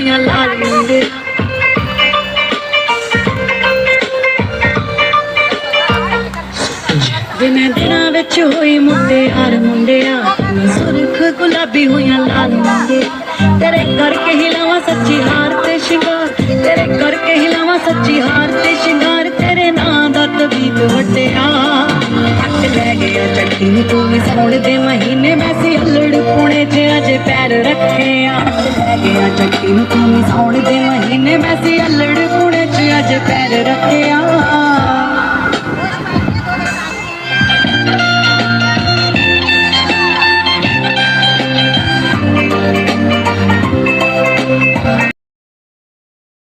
ਹੋਈਆਂ ਲਾਲ ਮੁੰਡੇ ਜਿਵੇਂ ਦਿਨਾਂ ਵਿੱਚ ਹੋਈ ਮੁਟਿਆਰ ਮੁੰਡਿਆ ਸੁਰਖ ਗੁਲਾਬੀ ਹੋਈਆਂ ਲਾਲ ਮੁੰਡੇ ਤੇਰੇ ਕਰਕੇ ਹਿਲਾਵਾਂ ਸੱਚੀ ਹਾਰ ਤੇ ਸ਼ਿੰਗਾਰ ਤੇਰੇ ਕਰਕੇ ਹਿਲਾਵਾਂ ਸੱਚੀ ਹਾਰ ਤੇ ਸ਼ਿੰਗਾਰ ਤੇਰੇ ਨਾਂ ਦਾ ਤਵੀਤ ਵੱਟਿਆ ਹੱਟ ਲੈ ਗਿਆ ਚੱਕੀ ਨੂੰ ਤੂੰ ਵੀ ਸੌਣ ਦੇ ਮਹੀਨੇ ਮੈਂ ਸੀ ਅਲੜ ਪੁਣੇ 'ਚ ਅਜੇ ਪੈਰ ਰੱਖਿਆ ਲੈ ਗਿਆ ਚੱਕੀ ਨੂੰ ਤੂੰ ਵੀ ਸੌਣ ਦੇ ਮਹੀਨੇ ਮੈਂ ਸੀ ਅਲੜ ਪੁਣੇ 'ਚ ਅਜੇ ਪੈਰ ਰੱਖਿਆ